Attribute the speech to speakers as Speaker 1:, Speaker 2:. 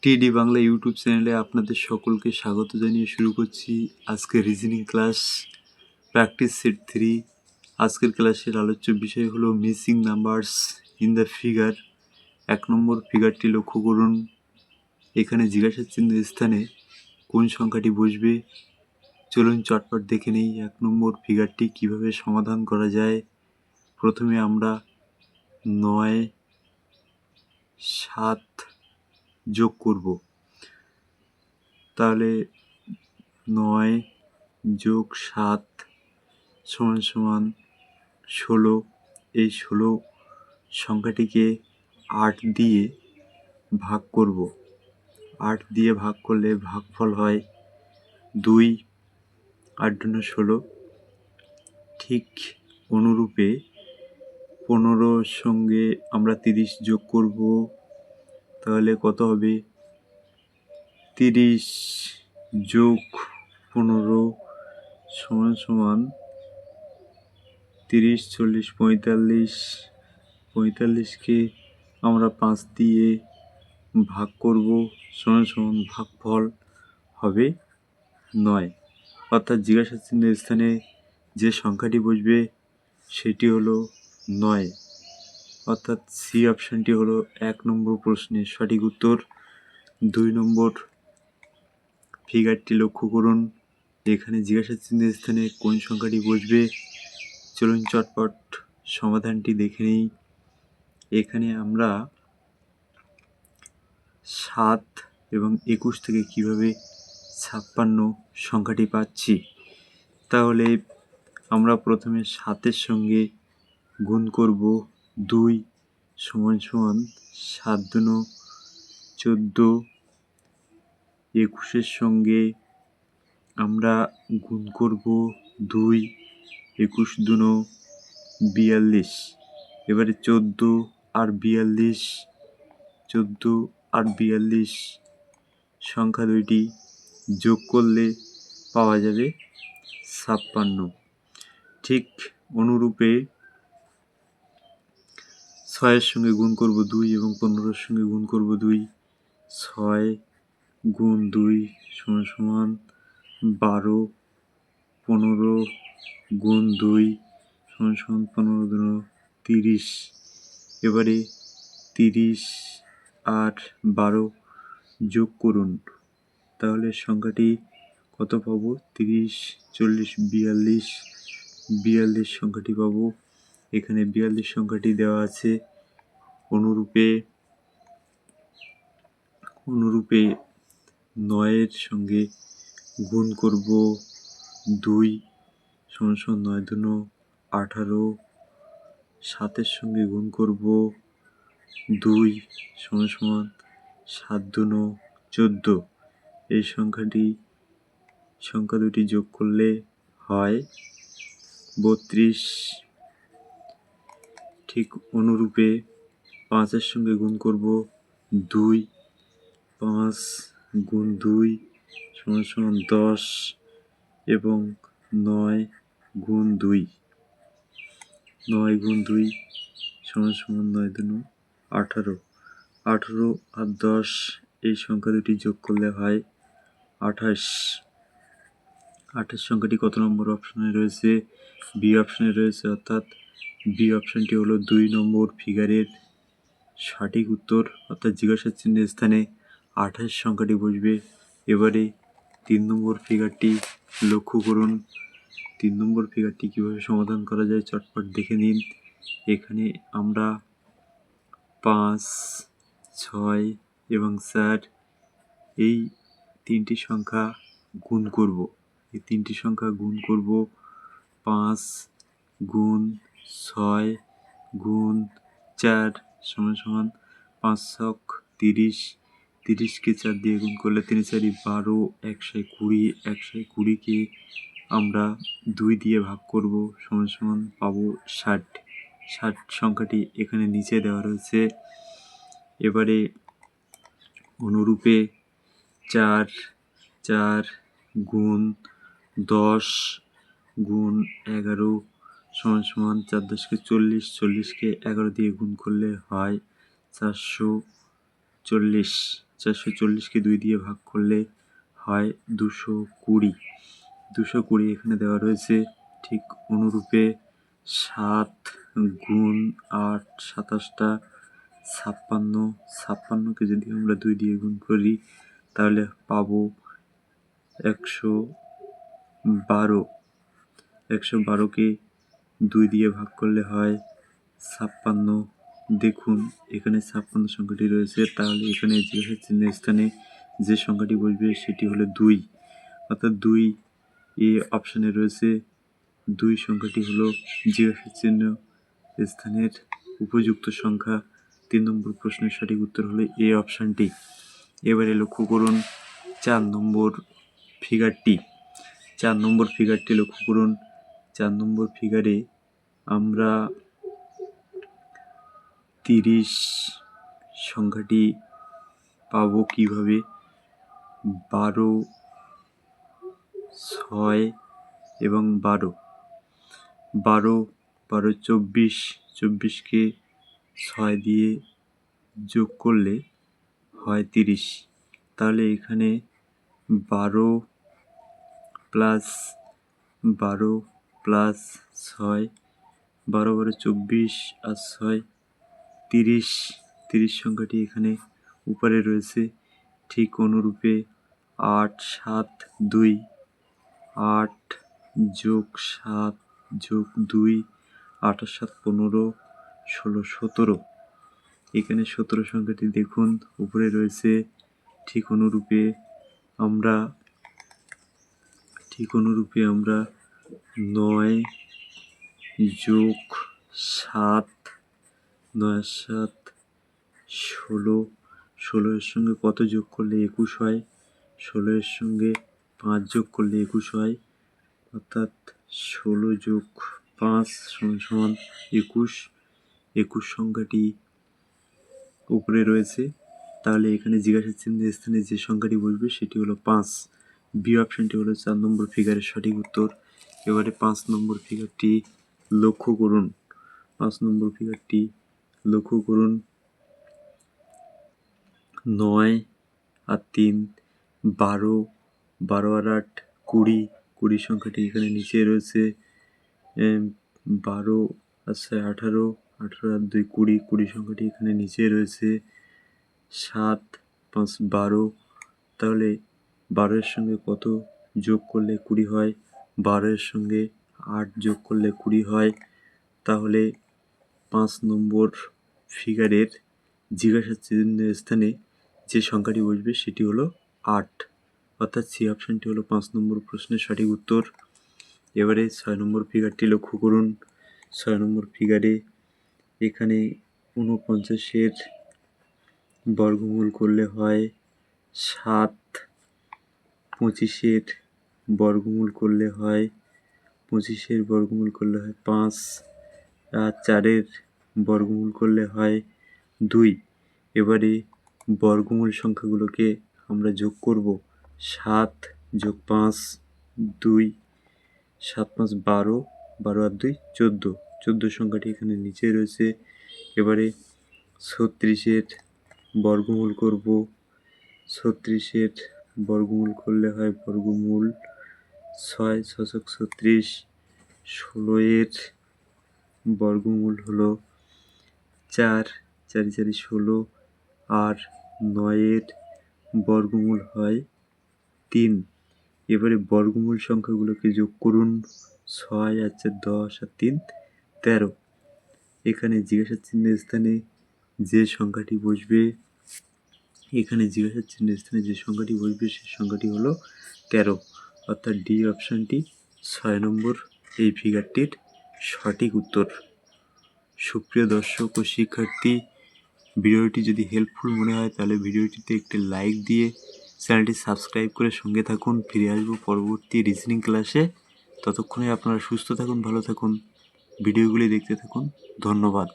Speaker 1: টিডি বাংলা ইউটিউব চ্যানেলে আপনাদের সকলকে স্বাগত জানিয়ে শুরু করছি আজকের রিজনিং ক্লাস প্র্যাকটিস সেট 3। আজকের ক্লাসের আলোচ্য বিষয় হলো missing numbers in the figure. 1 নম্বর ফিগারটি লক্ষ্য করুন। এখানে জিজ্ঞাসা চিহ্নের স্থানে কোন সংখ্যাটি বসবে চলুন চটপট দেখে নেই 1 নম্বর ফিগারটি কিভাবে সমাধান করা যায়। প্রথমে আমরা 9, 7 যোগ করব। তাহলে 9 যোগ 7 সমান 16। এই 16 সংখ্যাটিকে 8 দিয়ে ভাগ করব। 8 দিয়ে ভাগ করলে ভাগফল হয় 2, 8 × 16। ঠিক অনুরূপে 15 সঙ্গে আমরা 30 যোগ করব। তাহলে কত হবে? 30 যোগ 15 সমান 30, 40, 45। 45কে আমরা 5 দিয়ে ভাগ করব সমান ভাগফল হবে 9। অর্থাৎ জিজ্ঞাসা চিহ্নের স্থানে যে সংখ্যাটি বসবে সেটি হলো 9। অর্থাৎ সি অপশানটি হলো 1 নম্বর প্রশ্নের সঠিক উত্তর। 2 নম্বর ফিগারটি লক্ষ্য করুন। এখানে জিজ্ঞাসা চিহ্নের স্থানে কোন সংখ্যাটি বসবে চলুন চটপট সমাধানটি দেখে নিই। এখানে আমরা 7 এবং 21 থেকে কিভাবে 56 সংখ্যাটি পাচ্ছি। তাহলে আমরা প্রথমে 7-এর সঙ্গে গুণ করব 2 সমান 7 × 14। 21-এর সঙ্গে আমরা গুণ করব 2, 21 × 2 = 42। এবারে 14 আর 42 সংখ্যা দুইটি যোগ করলে পাওয়া যাবে 56। ঠিক অনুরূপে 6-এর সঙ্গে গুণ করব 2 এবং 15-এর সঙ্গে গুণ করব 2। 6 × 2 সমান 12। 15 × 2 সমান 15 × 2 = 30। এবারে 30 আর 12 যোগ করুন। তাহলে সংখ্যাটি কত পাবো? 30, 40, 42। 42 সংখ্যাটি পাবো। এখানে 42 সংখ্যাটি দেওয়া আছে। অনুরূপে 9-এর সঙ্গে গুণ করব 2 সমান 9 × 2 = 18। 7-এর সঙ্গে গুণ করব 2 সমান 7 × 2 = 14। এই সংখ্যা দুটি যোগ করলে হয় 32। ঠিক অনুরূপে 5-এর সঙ্গে গুণ করব 2। 5 × 2 সমান 10 এবং 9 × 2। 9 × 2 সমান 9 × 2 = 18। 18 আর 10 এই সংখ্যা দুটি যোগ করলে হয় 28। 28 সংখ্যাটি কত নম্বর অপশনে রয়েছে? বি অপশনে রয়েছে। অর্থাৎ বি অপশনটি হলো 2 নম্বর ফিগারের সঠিক উত্তর। অর্থাৎ জিজ্ঞাসা চিহ্নের স্থানে 28 সংখ্যাটি বসবে। এবারে 3 নম্বর ফিগারটি লক্ষ্য করুন। 3 নম্বর ফিগারটি কীভাবে সমাধান করা যায় চটপট দেখে নিন। এখানে আমরা 5, 6 এবং 4 এই 3টি সংখ্যা গুণ করব। 5 × 6 × 4 সমান 5×6 = 30। 30কে 4 দিয়ে গুণ করলে 3 × 4 = 12, 1 × 20। 1 × 20কে আমরা 2 দিয়ে ভাগ করব সমান পাবো 60। 60 সংখ্যাটি এখানে নিচে দেওয়া রয়েছে। এবারে অনুরূপে 4 × 10 × 11 সমান 4 × 10 = 40। 40কে 11 দিয়ে গুণ করলে হয় 440। 440কে 2 দিয়ে ভাগ করলে হয় 220। 220 এখানে দেওয়া রয়েছে। ঠিক অনুরূপে 7 গুণ 8 27টা 56। 56কে যদি আমরা 2 দিয়ে গুণ করি তাহলে পাবো 112। 112কে 2 দিয়ে ভাগ করলে হয় 56। দেখুন এখানে 56 সংখ্যাটি রয়েছে, তাহলে এখানে জিজ্ঞাসা চিহ্নের স্থানে যে সংখ্যাটি বসবে সেটি হলো 2, অর্থাৎ 2 এ অপশানে রয়েছে। 2 সংখ্যাটি হলো জিজ্ঞাসা চিহ্ন স্থানের উপযুক্ত সংখ্যা। 3 নম্বর প্রশ্নের সঠিক উত্তর হলো এ অপশানটি। এবারে লক্ষ্য করুন 4 নম্বর ফিগারটি। 4 নম্বর ফিগারটি লক্ষ্য করুন। 4 নম্বর ফিগারে আমরা 30 সংখ্যাটি পাবো কিভাবে? 12, 6 এবং 12। 12, 24, 24কে 6 দিয়ে যোগ করলে হয় 30। তাহলে এখানে 12 প্লাস 12 প্লাস 6, 12 12 24 আর 6 30। 30 সংখ্যাটি এখানে উপরে রয়েছে। ঠিক অনুরূপে 8 7 2, 8 যোগ 7 যোগ 2, 8 আর 7 15, 16 17। এখানে 17 সংখ্যাটি দেখুন উপরে রয়েছে। ঠিক অনুরূপে আমরা 9 যোগ 7, 9 আর 7 16। 16 এর সঙ্গে কত যোগ করলে 21 হয়? 16 এর সঙ্গে 5 যোগ করলে 21 হয়, অর্থাৎ 16 যোগ 5 সমান 21। 21 সংখ্যাটি উপরে রয়েছে, তাহলে এখানে জিজ্ঞাসা চিহ্নের স্থানে যে সংখ্যাটি বসবে সেটি হলো 5। বি অপশানটি হলো 4 নম্বর ফিগারের সঠিক উত্তর। এবারে 5 নম্বর ফিগারটি লক্ষ্য করুন। 5 নম্বর ফিগারটি লক্ষ্য করুন। 9 আর 3 12, 12 আর 8 20। 20 সংখ্যাটি এখানে নিচে রয়েছে। 12 আর 6 18, 18 আর 2 20। 20 সংখ্যাটি এখানে নিচে রয়েছে। 7 5 12। তাহলে 12 এর সঙ্গে কত যোগ করলে 20 হয়? 12 এর সঙ্গে 8 যোগ করলে 20 হয়। তাহলে 5 নম্বর ফিগারের জিজ্ঞাসা চিহ্নের স্থানে যে সংখ্যাটি বসবে সেটি হলো 8, অর্থাৎ সি অপশানটি হলো 5 নম্বর প্রশ্নের সঠিক উত্তর। এবারে 6 নম্বর ফিগারটি লক্ষ্য করুন। 6 নম্বর ফিগারে এখানে 49-এর বর্গমূল করলে হয় 7, 25-এর বর্গমূল করলে হয় 25-এর বর্গমূল করলে হয় 5, আর 4-এর বর্গমূল করলে হয় 2। এবারে বর্গমূল সংখ্যাগুলোকে আমরা যোগ করব। 7 যোগ 5 2, 7 5 12, 12 আর 2 14। 14 সংখ্যাটি এখানে নিচে রয়েছে। এবারে 36-এর বর্গমূল করব। 36-এর বর্গমূল করলে হয় বর্গমূল 6, 6 6 36। 16-এর বর্গমূল হলো 4, 4 4 16, আর 9-এর বর্গমূল হয় 3। এবারে বর্গমূল সংখ্যাগুলোকে যোগ করুন। 6 আর 4 10 আর 3 13। এখানে জিজ্ঞাসা চিহ্নের স্থানে যে সংখ্যাটি বসবে সেই সংখ্যাটি হলো 13, অর্থাৎ ডি অপশানটি 6 নম্বর এই ফিগারটির সঠিক উত্তর। সুপ্রিয় দর্শক ও শিক্ষার্থী, ভিডিওটি যদি হেল্পফুল মনে হয় তাহলে ভিডিওটিতে একটি লাইক দিয়ে চ্যানেলটি সাবস্ক্রাইব করে সঙ্গে থাকুন। ফিরে আসবো পরবর্তী রিজনিং ক্লাসে। ততক্ষণে আপনারা সুস্থ থাকুন, ভালো থাকুন, ভিডিওগুলি দেখতে থাকুন। ধন্যবাদ।